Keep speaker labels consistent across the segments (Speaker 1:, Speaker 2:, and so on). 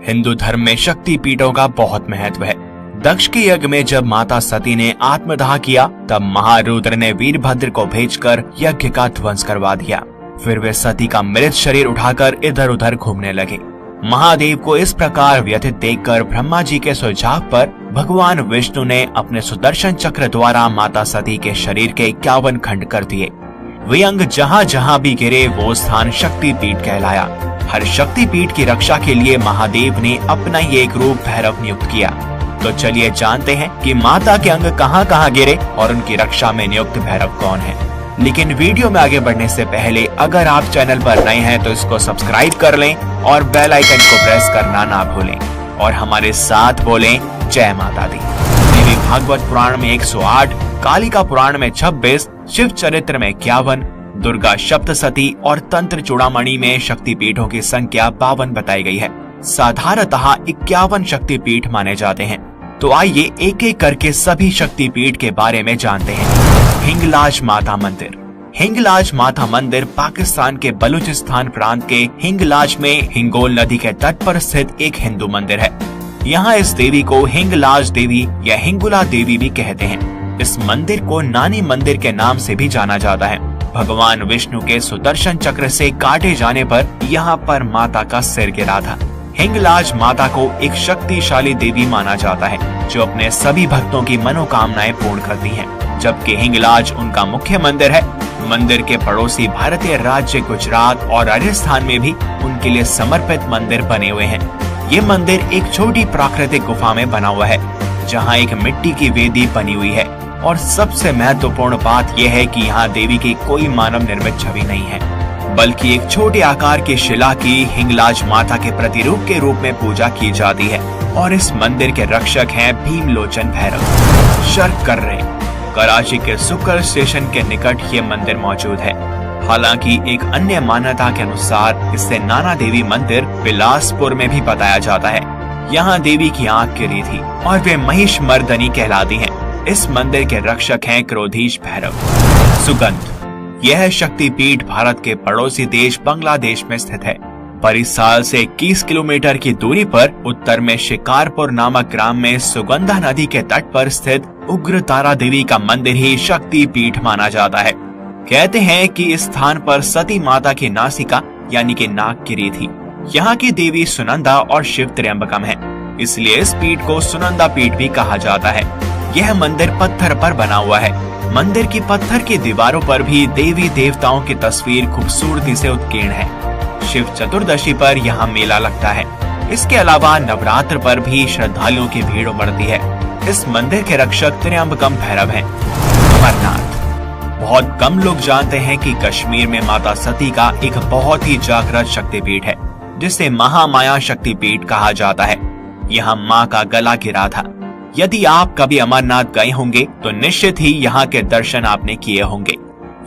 Speaker 1: हिंदू धर्म में शक्ति पीठों का बहुत महत्व है। दक्ष के यज्ञ में जब माता सती ने आत्मदाह किया तब महारुद्र ने वीरभद्र को भेजकर यज्ञ का ध्वंस करवा दिया। फिर वे सती का मृत शरीर उठाकर इधर उधर घूमने लगे। महादेव को इस प्रकार व्यथित देखकर ब्रह्मा जी के सुझाव पर भगवान विष्णु ने अपने सुदर्शन चक्र द्वारा माता सती के शरीर के 51 खंड कर दिए। वे अंग जहाँ जहाँ भी गिरे वो स्थान शक्ति पीठ कहलाया। हर शक्ति पीठ की रक्षा के लिए महादेव ने अपना ही एक रूप भैरव नियुक्त किया। तो चलिए जानते हैं कि माता के अंग कहाँ कहाँ गिरे और उनकी रक्षा में नियुक्त भैरव कौन है। लेकिन वीडियो में आगे बढ़ने से पहले अगर आप चैनल पर नए हैं तो इसको सब्सक्राइब कर लें और बेल आइकन को प्रेस करना ना भूलें और हमारे साथ बोलें जय माता दी। देवी भागवत पुराण में 108, कालिका पुराण में 26, शिव चरित्र में 51, दुर्गा सप्तशती और तंत्र चूड़ामणि में शक्तिपीठों की संख्या 52 बताई गई है। साधारणतः 51 शक्तिपीठ माने जाते हैं। तो आइए एक एक करके सभी शक्तिपीठ के बारे में जानते हैं। हिंगलाज माता मंदिर। हिंगलाज माता मंदिर पाकिस्तान के बलूचिस्तान प्रांत के हिंगलाज में हिंगोल नदी के तट पर स्थित एक हिंदू मंदिर है। यहाँ इस देवी को हिंगलाज देवी या हिंगुला देवी भी कहते हैं। इस मंदिर को नानी मंदिर के नाम से भी जाना जाता है। भगवान विष्णु के सुदर्शन चक्र से काटे जाने पर यहाँ पर माता का सिर गिरा था। हिंगलाज माता को एक शक्तिशाली देवी माना जाता है जो अपने सभी भक्तों की मनोकामनाएं पूर्ण करती हैं। जबकि हिंगलाज उनका मुख्य मंदिर है। मंदिर के पड़ोसी भारतीय राज्य गुजरात और राजस्थान में भी उनके लिए समर्पित मंदिर बने हुए हैं। ये मंदिर एक छोटी प्राकृतिक गुफा में बना हुआ है जहाँ एक मिट्टी की वेदी बनी हुई है। और सबसे महत्वपूर्ण बात यह है कि यहाँ देवी की कोई मानव निर्मित छवि नहीं है बल्कि एक छोटे आकार की शिला की हिंगलाज माता के प्रतिरूप के रूप में पूजा की जाती है। और इस मंदिर के रक्षक हैं भीमलोचन भैरव। शर्क कर रहे कराची के सुकर स्टेशन के निकट ये मंदिर मौजूद है। हालांकि एक अन्य मान्यता के अनुसार इसे नाना देवी मंदिर बिलासपुर में भी बताया जाता है। यहाँ देवी की आंख गिरी थी और वे महिष मर्दनी कहलाती हैं। इस मंदिर के रक्षक हैं क्रोधीश भैरव। सुगंध। यह शक्तिपीठ भारत के पड़ोसी देश बांग्लादेश में स्थित है। परिसाल से 21 किलोमीटर की दूरी पर उत्तर में शिकारपुर नामक ग्राम में सुगंधा नदी के तट पर स्थित उग्र तारा देवी का मंदिर ही शक्ति पीठ माना जाता है। कहते हैं कि इस स्थान पर सती माता की नासिका यानी कि नाक गिरी थी। यहाँ की देवी सुनंदा और शिव त्र्यंबकम है, इसलिए इस पीठ को सुनंदा पीठ भी कहा जाता है। यह मंदिर पत्थर पर बना हुआ है। मंदिर की पत्थर की दीवारों पर भी देवी देवताओं की तस्वीर खूबसूरती से उत्कीर्ण है। शिव चतुर्दशी पर यहाँ मेला लगता है। इसके अलावा नवरात्र पर भी श्रद्धालुओं की भीड़ उमड़ती है। इस मंदिर के रक्षक त्र्यंबकम भैरव हैं। अमरनाथ। बहुत कम लोग जानते हैं कि कश्मीर में माता सती का एक बहुत ही जागृत शक्तिपीठ है जिसे महामाया शक्तिपीठ कहा जाता है। यहाँ माँ का गला गिरा था। यदि आप कभी अमरनाथ गए होंगे तो निश्चित ही यहाँ के दर्शन आपने किए होंगे।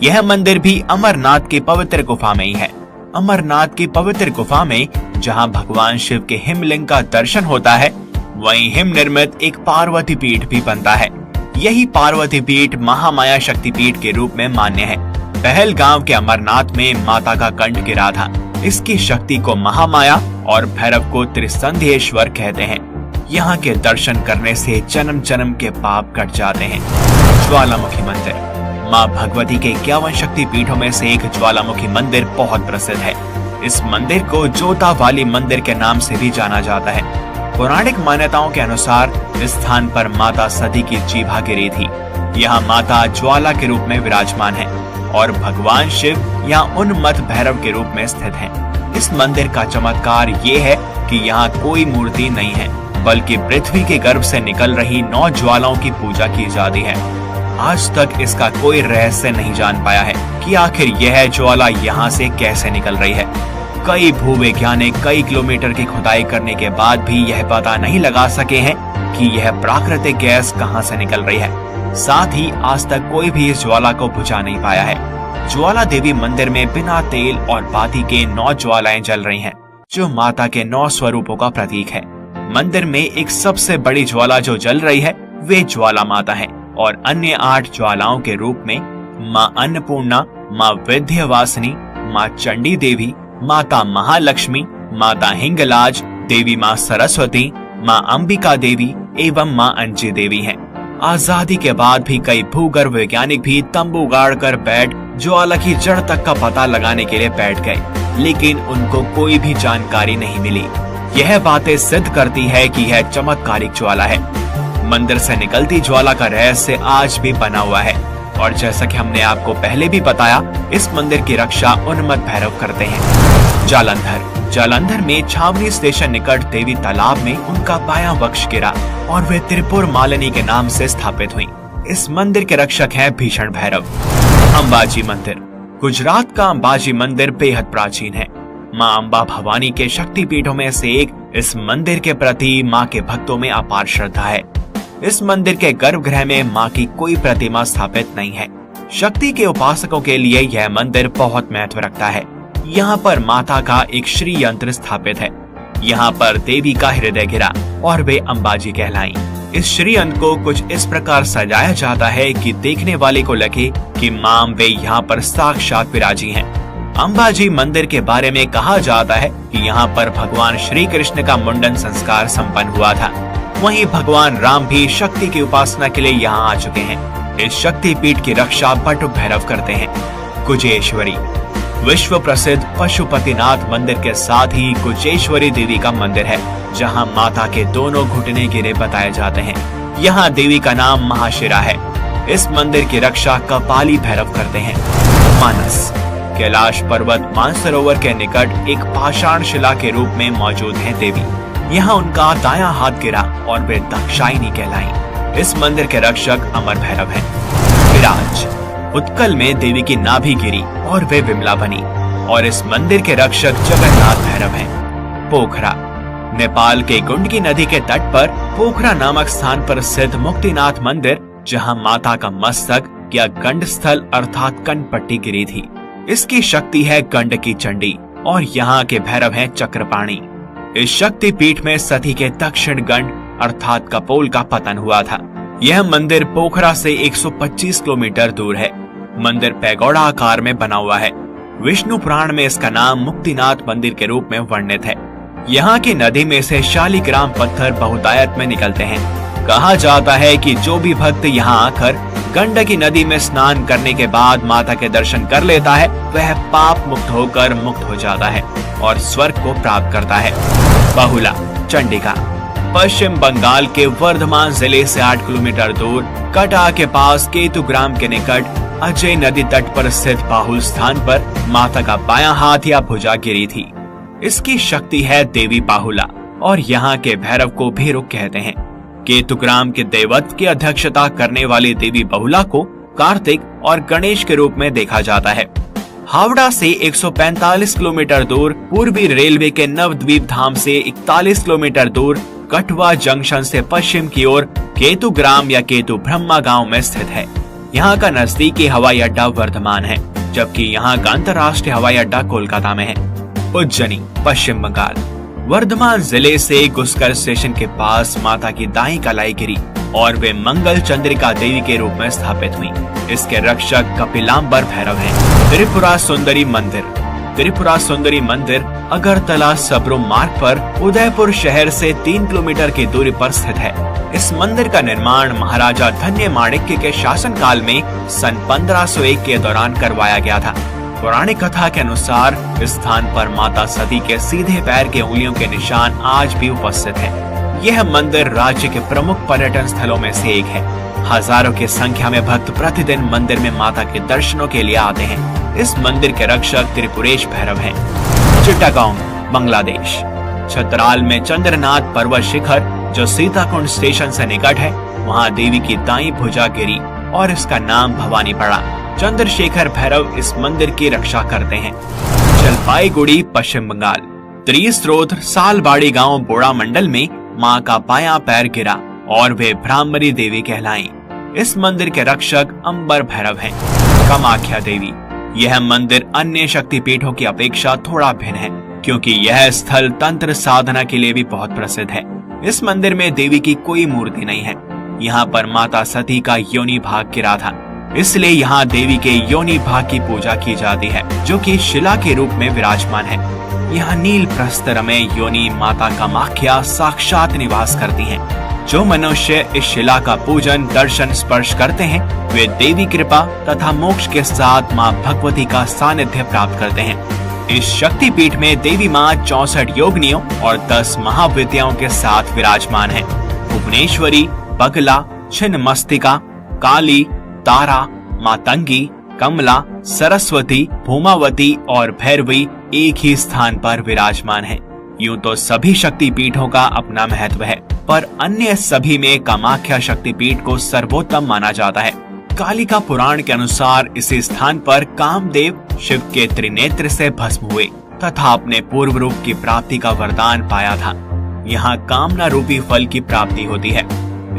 Speaker 1: यह मंदिर भी अमरनाथ की पवित्र गुफा में ही है। अमरनाथ की पवित्र गुफा में जहाँ भगवान शिव के हिमलिंग का दर्शन होता है वहीं हिम निर्मित एक पार्वती पीठ भी बनता है। यही पार्वती पीठ महामाया शक्तिपीठ के रूप में मान्य है। पहलगांव के अमरनाथ में माता का कंठ गिरा था। इसकी शक्ति को महामाया और भैरव को त्रिसंध्येश्वर कहते हैं। यहाँ के दर्शन करने से जन्म जन्म के पाप कट जाते हैं। ज्वालामुखी मंदिर। माँ भगवती के 51 शक्तिपीठों में से एक ज्वालामुखी मंदिर बहुत प्रसिद्ध है। इस मंदिर को जोता वाली मंदिर के नाम से भी जाना जाता है। पौराणिक मान्यताओं के अनुसार इस स्थान पर माता सती की जीभा गिरी थी। यहाँ माता ज्वाला के रूप में विराजमान है और भगवान शिव यहाँ उन्मत्त भैरव के रूप में स्थित हैं। इस मंदिर का चमत्कार ये है कि यहाँ कोई मूर्ति नहीं है बल्कि पृथ्वी के गर्भ से निकल रही 9 ज्वालाओं की पूजा की जाती है। आज तक इसका कोई रहस्य नहीं जान पाया है कि आखिर यह ज्वाला यहाँ से कैसे निकल रही है। कई भूवैज्ञानिक कई किलोमीटर की खुदाई करने के बाद भी यह पता नहीं लगा सके हैं कि यह प्राकृतिक गैस कहां से निकल रही है। साथ ही आज तक कोई भी इस ज्वाला को बुझा नहीं पाया है। ज्वाला देवी मंदिर में बिना तेल और बाती के 9 ज्वालाएं जल रही हैं, जो माता के 9 स्वरूपों का प्रतीक है। मंदिर में एक सबसे बड़ी ज्वाला जो जल रही है वे ज्वाला माता है और अन्य 8 ज्वालाओं के रूप में माँ अन्नपूर्णा, माँ विंध्यवासिनी, माँ चंडी देवी, माता महालक्ष्मी, माता हिंगलाज, देवी माँ सरस्वती, माँ अंबिका देवी एवं माँ अंजी देवी हैं। आजादी के बाद भी कई भूगर्भ वैज्ञानिक भी तंबू गाड़ कर बैठ ज्वाला की जड़ तक का पता लगाने के लिए बैठ गए, लेकिन उनको कोई भी जानकारी नहीं मिली। यह बातें सिद्ध करती है कि यह चमत्कारिक ज्वाला है। मंदिर से निकलती ज्वाला का रहस्य आज भी बना हुआ है और जैसा कि हमने आपको पहले भी बताया, इस मंदिर की रक्षा उन्मत्त भैरव करते हैं। जालंधर में छावनी स्टेशन निकट देवी तालाब में उनका बायां वक्ष गिरा और वे त्रिपुर मालिनी के नाम से स्थापित हुई। इस मंदिर के रक्षक हैं भीषण भैरव। अंबाजी मंदिर। गुजरात का अंबाजी मंदिर बेहद प्राचीन है। माँ अंबा भवानी के शक्तिपीठों में से एक। इस मंदिर के प्रति माँ के भक्तों में अपार श्रद्धा है। इस मंदिर के गर्भगृह में माँ की कोई प्रतिमा स्थापित नहीं है। शक्ति के उपासकों के लिए यह मंदिर बहुत महत्व रखता है। यहाँ पर माता का एक श्री यंत्र स्थापित है। यहाँ पर देवी का हृदय गिरा और वे अंबाजी कहलाई। इस श्री यंत्र को कुछ इस प्रकार सजाया जाता है कि देखने वाले को लगे कि माँ वे यहाँ पर साक्षात विराजी हैं। अंबाजी मंदिर के बारे में कहा जाता है कि यहाँ पर भगवान श्री कृष्ण का मुंडन संस्कार संपन्न हुआ था। वहीं भगवान राम भी शक्ति की उपासना के लिए यहाँ आ चुके हैं। इस शक्ति पीठ की रक्षा बटुक भैरव करते हैं। कुजेश्वरी। विश्व प्रसिद्ध पशुपतिनाथ मंदिर के साथ ही कुजेश्वरी देवी का मंदिर है, जहाँ माता के दोनों घुटने गिरे बताए जाते हैं। यहाँ देवी का नाम महाशिरा है। इस मंदिर की रक्षा कपाली भैरव करते हैं। मानस। कैलाश पर्वत मानसरोवर के निकट एक पाषाण शिला के रूप में मौजूद है देवी। यहाँ उनका दायां हाथ गिरा और वे दाक्षायणी कहलाई। इस मंदिर के रक्षक अमर भैरव हैं। विराज। उत्कल में देवी की नाभि गिरी और वे विमला बनी और इस मंदिर के रक्षक जगन्नाथ भैरव हैं। पोखरा। नेपाल के गुंडकी नदी के तट पर पोखरा नामक स्थान पर स्थित मुक्तिनाथ मंदिर, जहां माता का मस्तक या गंड स्थल अर्थात कंठपट्टी गिरी थी। इसकी शक्ति है गंड की चंडी और यहाँ के भैरव हैं चक्रपाणी। इस शक्ति पीठ में सती के दक्षिण गंड अर्थात कपोल का पतन हुआ था। यह मंदिर पोखरा से 125 किलोमीटर दूर है। मंदिर पैगोडा आकार में बना हुआ है। विष्णु पुराण में इसका नाम मुक्तिनाथ मंदिर के रूप में वर्णित है। यहाँ की नदी में से शालिग्राम पत्थर बहुतायत में निकलते हैं। कहा जाता है कि जो भी भक्त यहाँ आकर गंडकी नदी में स्नान करने के बाद माता के दर्शन कर लेता है, वह पाप मुक्त होकर मुक्त हो जाता है और स्वर्ग को प्राप्त करता है। बहुला। चंडिका। पश्चिम बंगाल के वर्धमान जिले से 8 किलोमीटर दूर कटा के पास केतुग्राम के निकट अजय नदी तट पर स्थित बाहुल स्थान पर माता का बायां हाथ या भुजा गिरी थी। इसकी शक्ति है देवी बाहुला और यहाँ के भैरव को भैरुक कहते हैं। केतुग्राम के देवत्व की अध्यक्षता करने वाली देवी बहुला को कार्तिक और गणेश के रूप में देखा जाता है। हावड़ा से 145 किलोमीटर दूर पूर्वी रेलवे के नवद्वीप धाम से 41 किलोमीटर दूर कठवा जंक्शन से पश्चिम की ओर केतुग्राम या केतु ब्रह्मा गांव में स्थित है। यहाँ का नजदीकी हवाई अड्डा वर्धमान है, जबकि यहाँ का अंतर्राष्ट्रीय हवाई अड्डा कोलकाता में है। उज्जैनी, पश्चिम बंगाल। वर्धमान जिले से गुस्कर स्टेशन के पास माता की दाई कलाई गिरी और वे मंगल चंद्रिका देवी के रूप में स्थापित हुई। इसके रक्षक कपिलांबर भैरव हैं। त्रिपुरा सुंदरी मंदिर। त्रिपुरा सुंदरी मंदिर अगरतला सबरूम मार्ग पर उदयपुर शहर से 3 किलोमीटर की दूरी पर स्थित है। इस मंदिर का निर्माण महाराजा धन्य माणिक्य के शासनकाल में सन 1501 के दौरान करवाया गया था। पौराणिक कथा के अनुसार इस स्थान पर माता सती के सीधे पैर के उंगलियों के निशान आज भी उपस्थित हैं। यह मंदिर राज्य के प्रमुख पर्यटन स्थलों में से एक है। हजारों की संख्या में भक्त प्रतिदिन मंदिर में माता के दर्शनों के लिए आते हैं। इस मंदिर के रक्षक त्रिपुरेश भैरव हैं। चिट्टागोंग, बांग्लादेश। छतराल में चंद्रनाथ पर्वत शिखर जो सीताकुंड स्टेशन से निकट है, वहाँ देवी की दाई भुजा गिरी और इसका नाम भवानी पड़ा। चंद्रशेखर भैरव इस मंदिर की रक्षा करते हैं। जलपाईगुड़ी, पश्चिम बंगाल। त्रिस्त्रोत सालबाड़ी गांव बोड़ा मंडल में मां का बायां पैर गिरा और वे ब्राह्मणी देवी कहलाई। इस मंदिर के रक्षक अंबर भैरव हैं। कामाख्या देवी। यह मंदिर अन्य शक्तिपीठों की अपेक्षा थोड़ा भिन्न है, क्योंकि यह स्थल तंत्र साधना के लिए भी बहुत प्रसिद्ध है। इस मंदिर में देवी की कोई मूर्ति नहीं है। यहाँ पर माता सती का योनि भाग गिरा था, इसलिए यहाँ देवी के योनि भाग की पूजा की जाती है, जो कि शिला के रूप में विराजमान है। यहाँ नील प्रस्तर में योनि माता कामाख्या साक्षात निवास करती हैं। जो मनुष्य इस शिला का पूजन, दर्शन, स्पर्श करते हैं वे देवी कृपा तथा मोक्ष के साथ माँ भगवती का सानिध्य प्राप्त करते हैं। इस शक्ति पीठ में देवी माँ 64 योगिनियों और 10 महाविद्याओं के साथ विराजमान हैं। भुवनेश्वरी, बगला, छिन्नमस्तिका, काली, तारा, मातंगी, कमला, सरस्वती, भूमावती और भैरवी एक ही स्थान पर विराजमान हैं। यूं तो सभी शक्ति पीठों का अपना महत्व है, पर अन्य सभी में कामाख्या शक्ति पीठ को सर्वोत्तम माना जाता है। कालिका पुराण के अनुसार इसी स्थान पर कामदेव शिव के त्रिनेत्र से भस्म हुए तथा अपने पूर्व रूप की प्राप्ति का वरदान पाया था। यहाँ कामना रूपी फल की प्राप्ति होती है।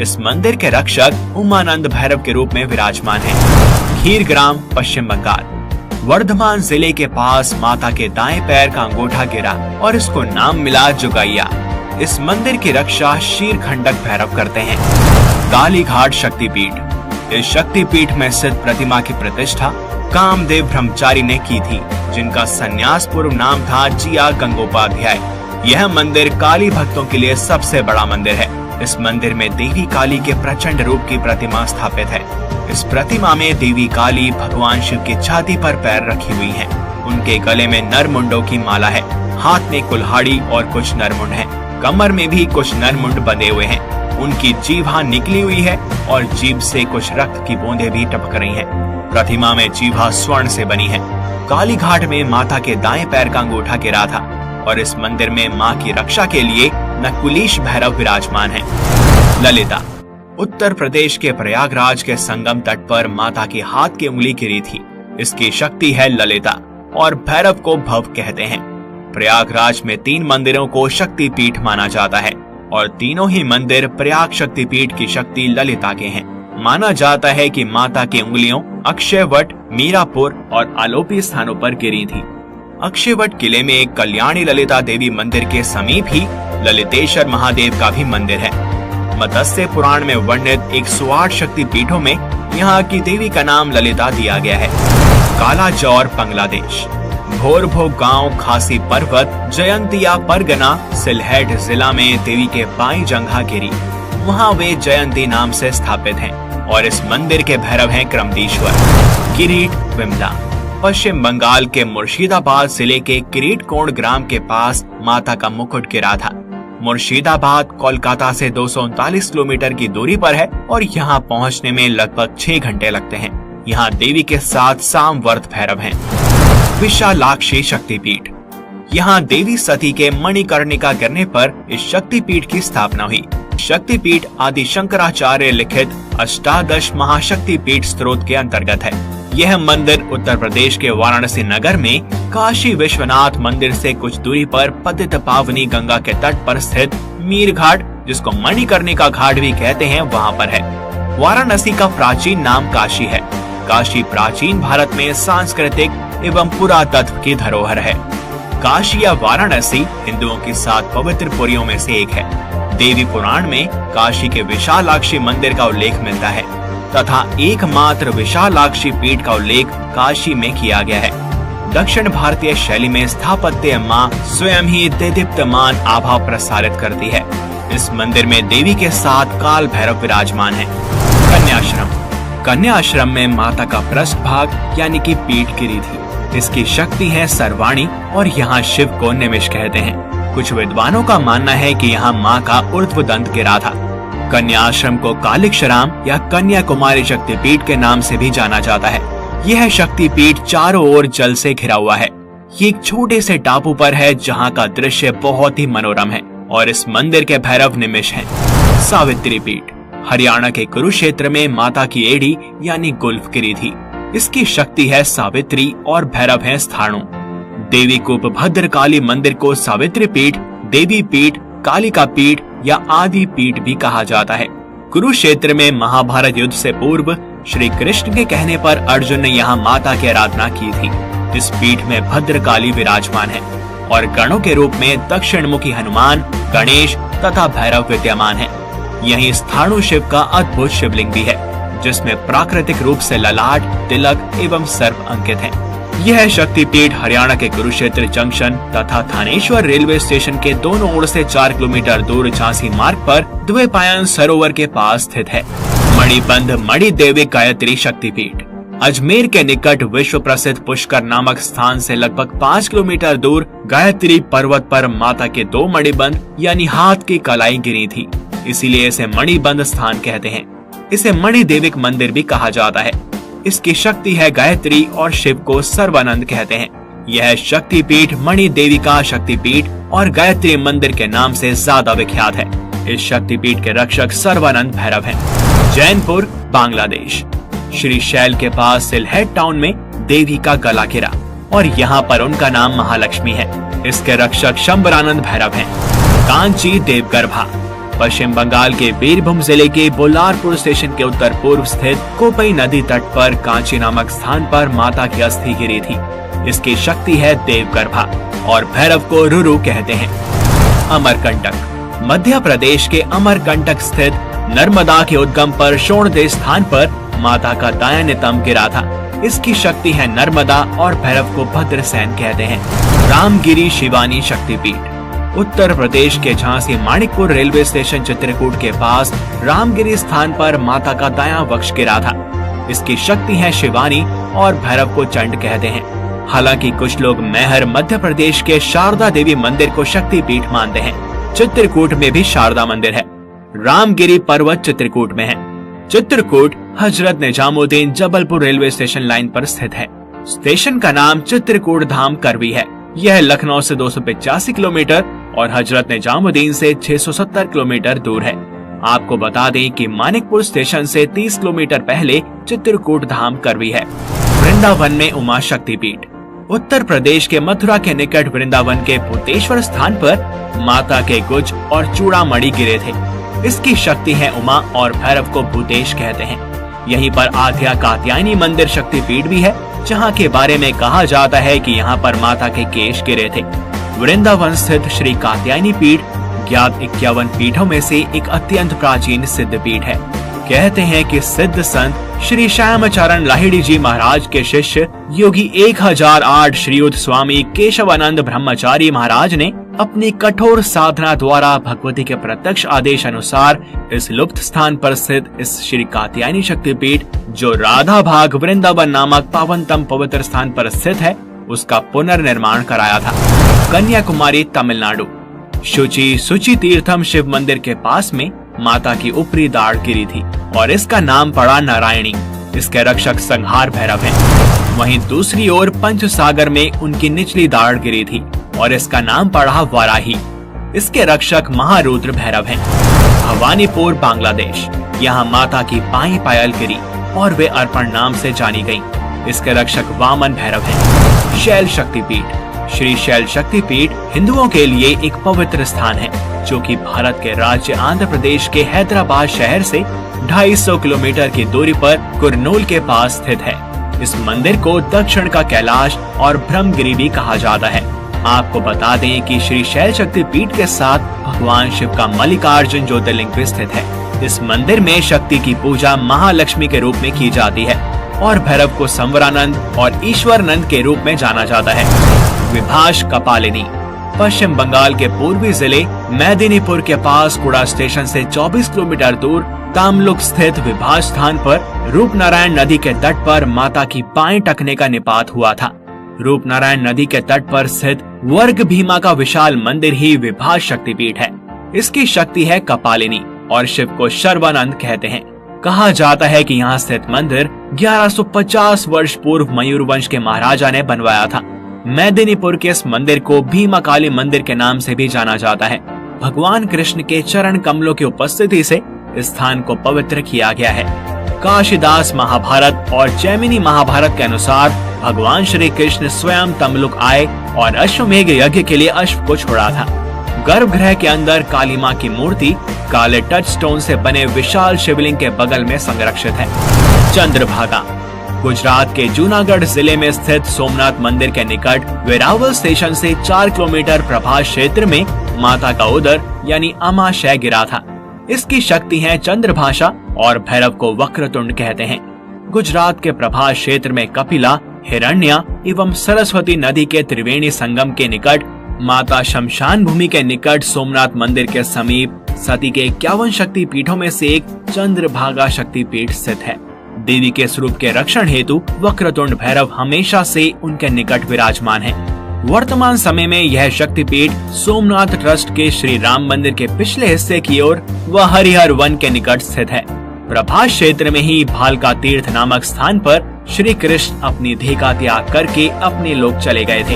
Speaker 1: इस मंदिर के रक्षक उमानंद भैरव के रूप में विराजमान हैं। खीरग्राम, पश्चिम बंगाल। वर्धमान जिले के पास माता के दाएं पैर का अंगूठा गिरा और इसको नाम मिला जुगैया। इस मंदिर की रक्षा शीरखंडक भैरव करते हैं। कालीघाट शक्तिपीठ। इस शक्तिपीठ में स्थित प्रतिमा की प्रतिष्ठा कामदेव ब्रह्मचारी ने की थी, जिनका संन्यास पूर्व नाम था जिया गंगोपाध्याय। यह मंदिर काली भक्तों के लिए सबसे बड़ा मंदिर है। इस मंदिर में देवी काली के प्रचंड रूप की प्रतिमा स्थापित है। इस प्रतिमा में देवी काली भगवान शिव की छाती पर पैर रखी हुई हैं। उनके गले में नरमुंडों की माला है, हाथ में कुल्हाड़ी और कुछ नरमुंड हैं। कमर में भी कुछ नरमुंड बंधे हुए हैं। उनकी जीभा निकली हुई है और जीभ से कुछ रक्त की बूंदें भी टपक रही हैं। प्रतिमा में जीभा स्वर्ण से बनी है। कालीघाट में माता के दाएं पैर का अंगूठा गिरा था और इस मंदिर में मां की रक्षा के लिए नकुलीश भैरव विराजमान है। ललिता। उत्तर प्रदेश के प्रयागराज के संगम तट पर माता की हाथ की उंगली गिरी थी। इसकी शक्ति है ललिता और भैरव को भव कहते हैं। प्रयागराज में 3 मंदिरों को शक्ति पीठ माना जाता है और तीनों ही मंदिर प्रयाग शक्ति पीठ की शक्ति ललिता के हैं। माना जाता है कि माता की उंगलियों अक्षयवट, मीरापुर और आलोपी स्थानों पर गिरी थी। अक्षयवट किले में एक कल्याणी ललिता देवी मंदिर के समीप ही ललितेश्वर महादेव का भी मंदिर है। मत्स्य पुराण में वर्णित 108 शक्ति पीठों में यहाँ की देवी का नाम ललिता दिया गया है। कालाजौर, बांग्लादेश। भोरभो गांव, खासी पर्वत, जयंतिया परगना, सिलहेट जिला में देवी के बाई जंघा गिरी। वहाँ वे जयंती नाम से स्थापित हैं और इस मंदिर के भैरव हैं क्रमदीश्वर। किरीट, विमला। पश्चिम बंगाल के मुर्शिदाबाद जिले के किरीटकोण ग्राम के पास माता का मुकुट गिरा था। मुर्शिदाबाद कोलकाता से 239 किलोमीटर की दूरी पर है और यहाँ पहुँचने में लगभग 6 घंटे लगते हैं। यहाँ देवी के साथ सामवर्त भैरव हैं। विशालाक्षी शक्तिपीठ। यहाँ देवी सती के मणिकर्णिका गिरने पर इस शक्तिपीठ की स्थापना हुई। शक्तिपीठ आदि शंकराचार्य लिखित अष्टादश महाशक्तिपीठ स्त्रोत के अंतर्गत है। यह मंदिर उत्तर प्रदेश के वाराणसी नगर में काशी विश्वनाथ मंदिर से कुछ दूरी पर पतित पावनी गंगा के तट पर स्थित मीर घाट, जिसको मणिकर्णिका घाट भी कहते हैं, वहाँ पर है। वाराणसी का प्राचीन नाम काशी है। काशी प्राचीन भारत में सांस्कृतिक एवं पुरातत्व की धरोहर है। काशी या वाराणसी हिंदुओं की 7 पवित्र पुरियों में से एक है। देवी पुराण में काशी के विशालाक्षी मंदिर का उल्लेख मिलता है तथा एकमात्र विशालाक्षी पीठ का उल्लेख काशी में किया गया है। दक्षिण भारतीय शैली में स्थापत्य मां स्वयं ही देदीप्यमान आभा प्रसारित करती है। इस मंदिर में देवी के साथ काल भैरव विराजमान है। कन्याश्रम। कन्याश्रम में माता का पृष्ठ भाग यानी कि पीठ गिरी थी। इसकी शक्ति है सर्वाणी और यहाँ शिव को निमिष कहते हैं। कुछ विद्वानों का मानना है कि यहाँ माँ का ऊर्ध्व दंत गिरा था। कन्याश्रम को कालिकश्राम या कन्याकुमारी शक्तिपीठ के नाम से भी जाना जाता है। यह शक्तिपीठ चारों ओर जल से घिरा हुआ है। ये एक छोटे से टापू पर है जहाँ का दृश्य बहुत ही मनोरम है और इस मंदिर के भैरव निमिष हैं। सावित्री पीठ। हरियाणा के कुरुक्षेत्र में माता की एड़ी यानी गुल्फ गिरी थी। इसकी शक्ति है सावित्री और भैरव है स्थाणु। देवी कूप भद्रकाली मंदिर को सावित्री पीठ, देवी पीठ, कालिका पीठ या आदि पीठ भी कहा जाता है। कुरुक्षेत्र में महाभारत युद्ध से पूर्व श्री कृष्ण के कहने पर अर्जुन ने यहाँ माता की आराधना की थी। इस पीठ में भद्रकाली विराजमान है और गणों के रूप में दक्षिण मुखी हनुमान, गणेश तथा भैरव विद्यमान है। यहीं स्थाणु शिव का अद्भुत शिवलिंग भी है, जिसमें प्राकृतिक रूप से ललाट, तिलक एवं सर्प अंकित हैं। यह शक्तिपीठ हरियाणा के कुरुक्षेत्र जंक्शन तथा थानेश्वर रेलवे स्टेशन के दोनों ओर से 4 किलोमीटर दूर झांसी मार्ग पर द्वैपायन सरोवर के पास स्थित है। मणिबंध मणिदेवी गायत्री शक्तिपीठ अजमेर के निकट विश्व प्रसिद्ध पुष्कर नामक स्थान से लगभग 5 किलोमीटर दूर गायत्री पर्वत पर माता के 2 मणिबंध यानी हाथ की कलाई गिरी थी, इसीलिए इसे मणिबंध स्थान कहते हैं। इसे मणिदेविक मंदिर भी कहा जाता है। इसकी शक्ति है गायत्री और शिव को सर्वानंद कहते हैं। यह शक्तिपीठ मणि देवी का शक्तिपीठ और गायत्री मंदिर के नाम से ज्यादा विख्यात है। इस शक्तिपीठ के रक्षक सर्वानंद भैरव हैं। जैनपुर बांग्लादेश श्री शैल के पास सिलहेट टाउन में देवी का गला गिरा और यहाँ पर उनका नाम महालक्ष्मी है। इसके रक्षक शंबरानंद भैरव हैं। कांची देवगर्भा पश्चिम बंगाल के बीरभूम जिले के बोलारपुर स्टेशन के उत्तर पूर्व स्थित कोपई नदी तट पर कांची नामक स्थान पर माता की अस्थि गिरी थी। इसकी शक्ति है देवगर्भा और भैरव को रुरु कहते हैं। अमरकंटक मध्य प्रदेश के अमरकंटक स्थित नर्मदा के उद्गम पर शोणदेव स्थान पर माता का दायां नितंब गिरा था। इसकी शक्ति है नर्मदा और भैरव को भद्रसेन कहते हैं। रामगिरी शिवानी शक्तिपीठ उत्तर प्रदेश के झांसी माणिकपुर रेलवे स्टेशन चित्रकूट के पास रामगिरी स्थान पर माता का दायां वक्ष गिरा था। इसकी शक्ति है शिवानी और भैरव को चंड कहते हैं। हालांकि कुछ लोग मैहर मध्य प्रदेश के शारदा देवी मंदिर को शक्तिपीठ मानते हैं। चित्रकूट में भी शारदा मंदिर है। रामगिरी पर्वत चित्रकूट में है। Chitrakoot Hazrat Nizamuddin Jabalpur railway station line पर स्थित है। स्टेशन का नाम चित्रकूट धाम करवी है। यह लखनऊ से 285 किलोमीटर और हजरत निजामुद्दीन से 670 किलोमीटर दूर है। आपको बता दें कि मानिकपुर स्टेशन से 30 किलोमीटर पहले चित्रकूट धाम करवी है। वृंदावन में उमा शक्तिपीठ उत्तर प्रदेश के मथुरा के निकट वृंदावन के भूतेश्वर स्थान पर माता के गुज और चूड़ामणि गिरे थे। इसकी शक्ति है उमा और भैरव को भूतेश कहते हैं। यहीं पर आद्या कात्यायनी मंदिर शक्तिपीठ भी है, जहाँ के बारे में कहा जाता है कि यहाँ पर माता के केश गिरे थे। वृंदावन स्थित श्री कात्यायनी पीठ ज्ञात 51 पीठों में से एक अत्यंत प्राचीन सिद्ध पीठ है। कहते हैं कि सिद्ध संत श्री श्यामचरण लाहिड़ी जी महाराज के शिष्य योगी 1008 श्रीयुत स्वामी केशवानंद ब्रह्मचारी महाराज ने अपनी कठोर साधना द्वारा भगवती के प्रत्यक्ष आदेश अनुसार इस लुप्त स्थान पर स्थित इस श्री कात्यायनी शक्तिपीठ जो राधा भाग वृंदावन नामक पावनतम पवित्र स्थान पर स्थित है, उसका पुनर्निर्माण कराया था। कन्याकुमारी तमिलनाडु शुचि तीर्थम शिव मंदिर के पास में माता की ऊपरी दाढ़ गिरी थी और इसका नाम पड़ा नारायणी। इसके रक्षक संहार भैरव हैं। वहीं दूसरी ओर पंचसागर में उनकी निचली दाढ़ गिरी थी और इसका नाम पड़ा वाराही। इसके रक्षक महारुद्र भैरव हैं। भवानीपुर बांग्लादेश यहाँ माता की बाईं पायल गिरी और वे अर्पण नाम से जानी गयी। इसके रक्षक वामन भैरव हैं। शैल शक्तिपीठ श्री शैल शक्तिपीठ हिंदुओं के लिए एक पवित्र स्थान है, जो कि भारत के राज्य आंध्र प्रदेश के हैदराबाद शहर से 250 किलोमीटर की दूरी पर कुरनूल के पास स्थित है। इस मंदिर को दक्षिण का कैलाश और ब्रह्मगिरी भी कहा जाता है। आपको बता दें कि श्री शैल शक्तिपीठ के साथ भगवान शिव का मल्लिकार्जुन ज्योतिर्लिंग भी स्थित है। इस मंदिर में शक्ति की पूजा महालक्ष्मी के रूप में की जाती है और भैरव को संवरानंद और ईश्वरनंद के रूप में जाना जाता है। विभाष कपालिनी पश्चिम बंगाल के पूर्वी जिले मेदिनीपुर के पास कुड़ा स्टेशन से 24 किलोमीटर दूर तामलुक स्थित विभाष स्थान पर रूपनारायण नदी के तट पर माता की बाएं टखने का निपात हुआ था। रूपनारायण नदी के तट पर स्थित वर्ग भीमा का विशाल मंदिर ही विभाष शक्तिपीठ है। इसकी शक्ति है कपालिनी और शिव को सर्वानंद कहते हैं। कहा जाता है कि यहाँ स्थित मंदिर 1150 वर्ष पूर्व मयूर वंश के महाराजा ने बनवाया था। मेदिनीपुर के इस मंदिर को भीमा काली मंदिर के नाम से भी जाना जाता है। भगवान कृष्ण के चरण कमलों की उपस्थिति से इस स्थान को पवित्र किया गया है। काशीदास महाभारत और जैमिनी महाभारत के अनुसार भगवान श्री कृष्ण स्वयं तमलुक आए और अश्वमेघ यज्ञ के लिए अश्व को छोड़ा था। गर्भगृह के अंदर काली मां की मूर्ति काले टच स्टोन से बने विशाल शिवलिंग के बगल में संरक्षित है। चंद्रभागा गुजरात के जूनागढ़ जिले में स्थित सोमनाथ मंदिर के निकट वेरावल स्टेशन से 4 किलोमीटर प्रभास क्षेत्र में माता का उदर यानी अमाशय गिरा था। इसकी शक्ति है चंद्रभाषा और भैरव को वक्रतुंड कहते हैं। गुजरात के प्रभास क्षेत्र में कपिला हिरण्या एवं सरस्वती नदी के त्रिवेणी संगम के निकट, माता शमशान भूमि के निकट, सोमनाथ मंदिर के समीप सती के 51 शक्ति पीठों में से एक चंद्रभागा शक्ति पीठ स्थित है। देवी के स्वरूप के रक्षण हेतु वक्रतुंड भैरव हमेशा से उनके निकट विराजमान है। वर्तमान समय में यह शक्तिपीठ सोमनाथ ट्रस्ट के श्री राम मंदिर के पिछले हिस्से की ओर व हरिहर वन के निकट स्थित है। प्रभास क्षेत्र में ही भालका तीर्थ नामक स्थान पर श्री कृष्ण अपनी देह का त्याग करके अपने लोक चले गए थे।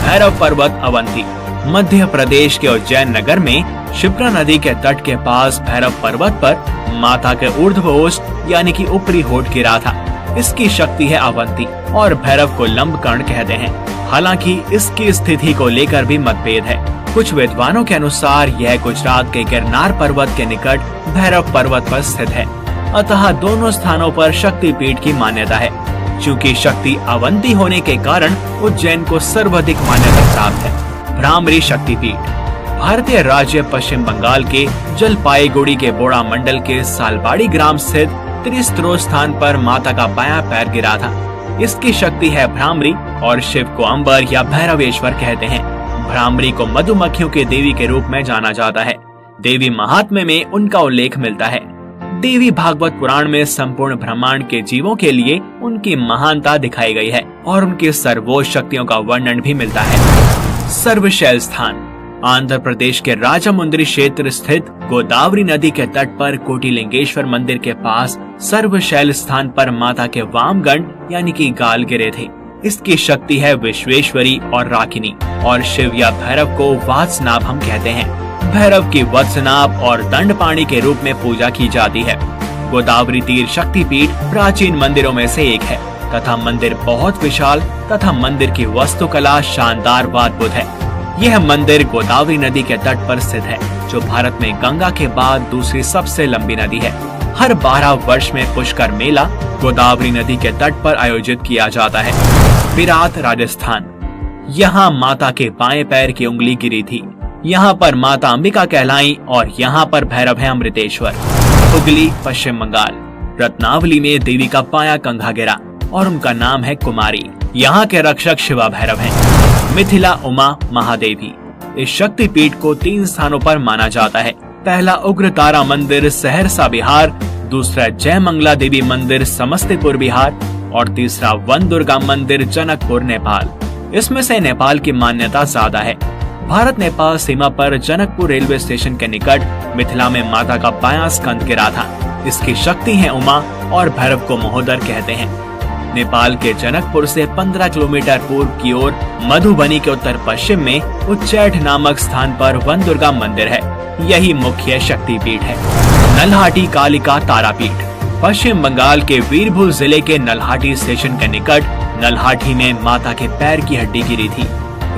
Speaker 1: भैरव पर्वत अवंती मध्य प्रदेश के उज्जैन नगर में शिप्रा नदी के तट के पास भैरव पर्वत पर माता के ऊर्ध्वोष्ठ यानी कि ऊपरी होठ गिरा था। इसकी शक्ति है अवंती और भैरव को लंबकर्ण कहते हैं। हालांकि इसकी स्थिति को लेकर भी मतभेद है। कुछ विद्वानों के अनुसार यह गुजरात के गिरनार पर्वत के निकट भैरव पर्वत पर स्थित है। अतः दोनों स्थानों पर शक्ति पीठ की मान्यता है। चूँकि शक्ति अवंती होने के कारण उज्जैन को सर्वाधिक मान्यता प्राप्त है। भ्रामरी शक्तिपीठ भारतीय राज्य पश्चिम बंगाल के जलपाईगुड़ी के बोड़ा मंडल के सालबाड़ी ग्राम स्थित त्रिस्त्रोत स्थान पर माता का बायां पैर गिरा था। इसकी शक्ति है भ्रामरी और शिव को अंबर या भैरवेश्वर कहते हैं। भ्रामरी को मधुमक्खियों की देवी के रूप में जाना जाता है। देवी महात्म्य में उनका उल्लेख मिलता है। देवी भागवत पुराण में संपूर्ण ब्रह्मांड के जीवों के लिए उनकी महानता दिखाई गई है और उनकी सर्वोच्च शक्तियों का वर्णन भी मिलता है। सर्वशैल स्थान आंध्र प्रदेश के राजामुंद्री क्षेत्र स्थित गोदावरी नदी के तट पर कोटिलिंगेश्वर मंदिर के पास सर्वशैल स्थान पर माता के वामगंड यानी कि गाल गिरे थे। इसकी शक्ति है विश्वेश्वरी और राकिनी और शिव या भैरव को वात्सनाभ कहते हैं। भैरव की वत्सनाभ और दंडपाणी के रूप में पूजा की जाती है। गोदावरी तीर शक्तिपीठ प्राचीन मंदिरों में से एक है तथा मंदिर बहुत विशाल तथा मंदिर की वास्तुकला शानदार व अद्भुत है। यह मंदिर गोदावरी नदी के तट पर स्थित है, जो भारत में गंगा के बाद दूसरी सबसे लंबी नदी है। हर 12 वर्ष में पुष्कर मेला गोदावरी नदी के तट पर आयोजित किया जाता है। विराट राजस्थान यहाँ माता के बाएं पैर की उंगली गिरी थी। यहाँ पर माता अंबिका कहलाई और यहाँ पर भैरव है अमृतेश्वर। हुगली पश्चिम बंगाल रत्नावली में देवी का पाया कंघा गिरा और उनका नाम है कुमारी। यहाँ के रक्षक शिवा भैरव हैं। मिथिला उमा महादेवी इस शक्तिपीठ को 3 स्थानों पर माना जाता है। पहला उग्र तारा मंदिर सहरसा बिहार, दूसरा जय मंगला देवी मंदिर समस्तीपुर बिहार और तीसरा वन दुर्गा मंदिर जनकपुर नेपाल। इसमें से नेपाल की मान्यता ज्यादा है। भारत नेपाल सीमा पर जनकपुर रेलवे स्टेशन के निकट मिथिला में माता का बायां स्कंद गिरा था। इसकी शक्ति है उमा और भैरव को महोदर कहते हैं। नेपाल के जनकपुर से 15 किलोमीटर पूर्व की ओर मधुबनी के उत्तर पश्चिम में उच्चैठ नामक स्थान पर वन दुर्गा मंदिर है। यही मुख्य शक्तिपीठ है। नल्हाटी कालिका तारापीठ पश्चिम बंगाल के वीरभूम जिले के नल्हाटी स्टेशन के निकट नल्हाटी में माता के पैर की हड्डी गिरी थी।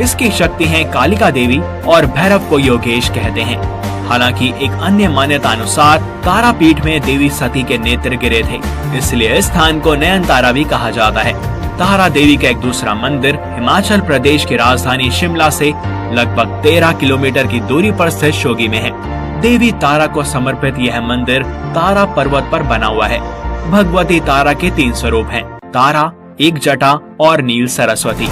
Speaker 1: इसकी शक्ति है कालिका देवी और भैरव को योगेश कहते हैं। हालांकि एक अन्य मान्यता अनुसार तारापीठ में देवी सती के नेत्र गिरे थे, इसलिए इस स्थान को नयन तारा भी कहा जाता है। तारा देवी का एक दूसरा मंदिर हिमाचल प्रदेश की राजधानी शिमला से लगभग 13 किलोमीटर की दूरी पर स्थित शोगी में है। देवी तारा को समर्पित यह मंदिर तारा पर्वत पर बना हुआ है। भगवती तारा के 3 स्वरूप हैं, तारा, एक जटा और नील सरस्वती।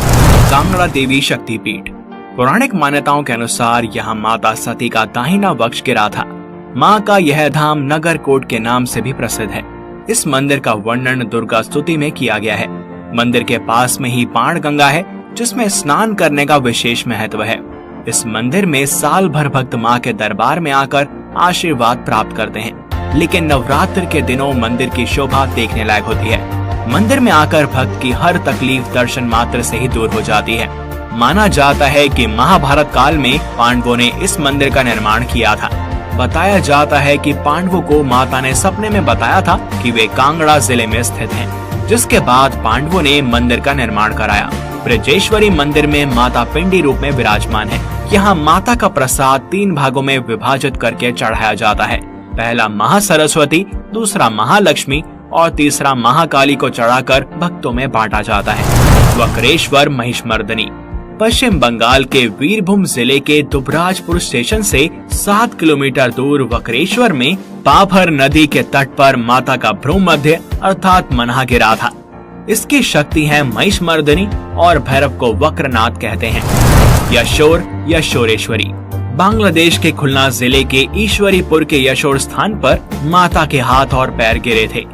Speaker 1: कांगड़ा देवी शक्तिपीठ पौराणिक मान्यताओं के अनुसार यहाँ माता सती का दाहिना वक्ष गिरा था। माँ का यह धाम नगरकोट के नाम से भी प्रसिद्ध है। इस मंदिर का वर्णन दुर्गा स्तुति में किया गया है। मंदिर के पास में ही बाण गंगा है, जिसमें स्नान करने का विशेष महत्व है। इस मंदिर में साल भर भक्त माँ के दरबार में आकर आशीर्वाद प्राप्त करते हैं, लेकिन नवरात्र के दिनों मंदिर की शोभा देखने लायक होती है। मंदिर में आकर भक्त की हर तकलीफ दर्शन मात्र से ही दूर हो जाती है। माना जाता है कि महाभारत काल में पांडवों ने इस मंदिर का निर्माण किया था। बताया जाता है कि पांडवों को माता ने सपने में बताया था कि वे कांगड़ा जिले में स्थित हैं, जिसके बाद पांडवों ने मंदिर का निर्माण कराया। ब्रजेश्वरी मंदिर में माता पिंडी रूप में विराजमान है। यहाँ माता का प्रसाद 3 भागों में विभाजित करके चढ़ाया जाता है। पहला महासरस्वती, दूसरा महालक्ष्मी और तीसरा महाकाली को चढ़ाकर भक्तों में बांटा जाता है। वक्रेश्वर महिषमर्दिनी पश्चिम बंगाल के वीरभूम जिले के दुबराजपुर स्टेशन से 7 किलोमीटर दूर वक्रेश्वर में पाभर नदी के तट पर माता का भ्रूमध्य अर्थात मनहा गिरा था। इसकी शक्ति है महिषमर्दिनी और भैरव को वक्रनाथ कहते हैं। यशोर या शोरेश्वरी बांग्लादेश के खुलना जिले के ईश्वरीपुर के यशोर स्थान पर माता के हाथ और पैर गिरे थे।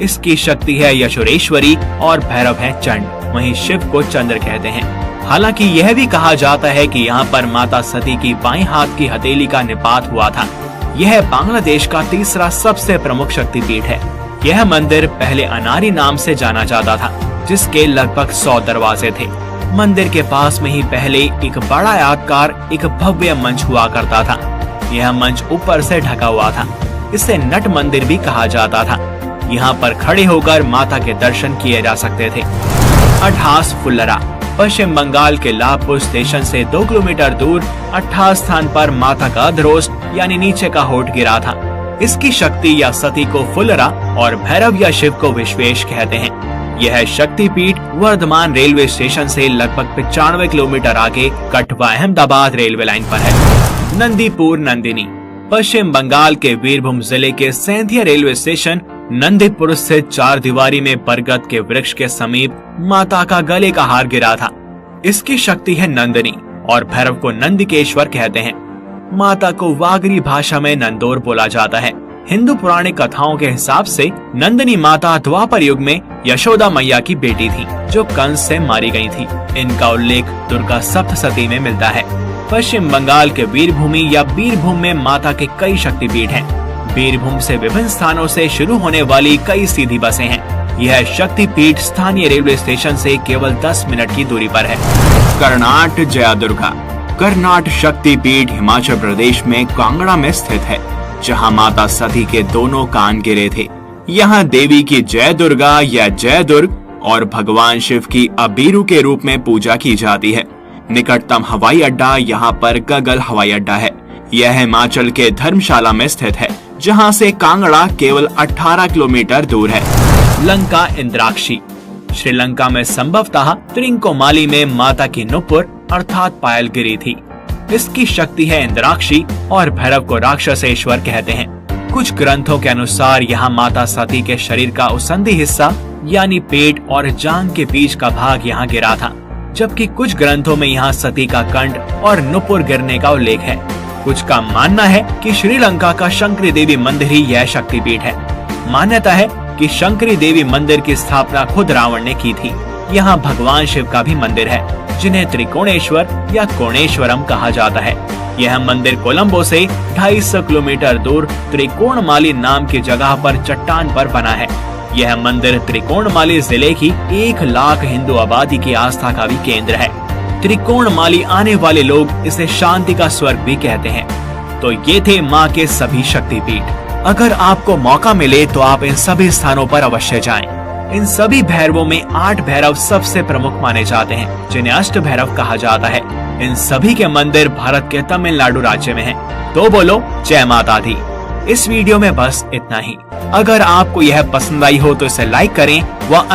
Speaker 1: इसकी शक्ति है यशोरेश्वरी और भैरव है चंड, वहीं शिव को चंद्र कहते हैं। हालांकि यह भी कहा जाता है कि यहाँ पर माता सती की बाएं हाथ की हथेली का निपात हुआ था। यह बांग्लादेश का तीसरा सबसे प्रमुख शक्तिपीठ है। यह मंदिर पहले अनारी नाम से जाना जाता था, जिसके लगभग 100 दरवाजे थे। मंदिर के पास में ही पहले एक बड़ा आयताकार एक भव्य मंच हुआ करता था। यह मंच ऊपर से ढका हुआ था। इसे नट मंदिर भी कहा जाता था। यहाँ पर खड़े होकर माता के दर्शन किए जा सकते थे। अठास फुल्लरा पश्चिम बंगाल के लाभपुर स्टेशन से 2 किलोमीटर दूर 28 स्थान पर माता का अधरोष्ट यानी नीचे का होठ गिरा था। इसकी शक्ति या सती को फुल्लरा और भैरव या शिव को विश्वेश कहते हैं। यह शक्तिपीठ वर्धमान रेलवे स्टेशन से लगभग 95 किलोमीटर आगे कठवा अहमदाबाद रेलवे लाइन पर है। नंदीपुर नंदिनी पश्चिम बंगाल के वीरभूम जिले के सेंधिया रेलवे स्टेशन नंदीपुर से 4 दीवारी में बरगद के वृक्ष के समीप माता का गले का हार गिरा था। इसकी शक्ति है नंदिनी और भैरव को नंदिकेश्वर कहते हैं। माता को वागरी भाषा में नंदोर बोला जाता है। हिंदू पौराणिक कथाओं के हिसाब से नंदिनी माता द्वापर युग में यशोदा मैया की बेटी थी, जो कंस से मारी गई थी। इनका उल्लेख दुर्गा सप्तशती में मिलता है। पश्चिम बंगाल के वीरभूमि या बीरभूम में माता के कई शक्तिपीठ हैं। बीरभूम से विभिन्न स्थानों से शुरू होने वाली कई सीधी बसें हैं। यह शक्तिपीठ स्थानीय रेलवे स्टेशन से केवल 10 मिनट की दूरी पर है। कर्नाट जयादुर्गा कर्नाट शक्तिपीठ हिमाचल प्रदेश में कांगड़ा में स्थित है, जहां माता सती के दोनों कान गिरे थे। यहाँ देवी की जय दुर्गा या जय दुर्ग और भगवान शिव की अबीरू के रूप में पूजा की जाती है। निकटतम हवाई अड्डा यहाँ पर गगल हवाई अड्डा है। यह हिमाचल के धर्मशाला में स्थित है, जहाँ से कांगड़ा केवल 18 किलोमीटर दूर है। लंका इंद्राक्षी श्रीलंका में संभवतः त्रिंकोमाली में माता की नुपुर अर्थात पायल गिरी थी। इसकी शक्ति है इंद्राक्षी और भैरव को राक्षसेश्वर कहते हैं। कुछ ग्रंथों के अनुसार यहाँ माता सती के शरीर का उसंदी हिस्सा यानी पेट और जांघ के बीच का भाग यहाँ गिरा था, जबकि कुछ ग्रंथों में यहाँ सती का कंठ और नुपुर गिरने का उल्लेख है। कुछ का मानना है कि श्रीलंका का शंकरी देवी मंदिर ही यह शक्तिपीठ है। मान्यता है कि शंकरी देवी मंदिर की स्थापना खुद रावण ने की थी। यहाँ भगवान शिव का भी मंदिर है, जिन्हें त्रिकोणेश्वर या कोणेश्वरम कहा जाता है। यह मंदिर कोलंबो से 250 किलोमीटर दूर त्रिकोणमाली नाम की जगह पर चट्टान पर बना है। यह मंदिर त्रिकोणमाली जिले की 1 लाख हिंदू आबादी की आस्था का भी केंद्र है। त्रिकोणमाली आने वाले लोग इसे शांति का स्वर्ग भी कहते हैं। तो ये थे माँ के सभी शक्तिपीठ। अगर आपको मौका मिले तो आप इन सभी स्थानों पर अवश्य जाएं। इन सभी भैरवों में 8 भैरव सबसे प्रमुख माने जाते हैं, जिन्हें अष्ट भैरव कहा जाता है। इन सभी के मंदिर भारत के तमिलनाडु राज्य में हैं। तो बोलो जय माता दी। इस वीडियो में बस इतना ही। अगर आपको यह पसंद आई हो तो इसे लाइक करें व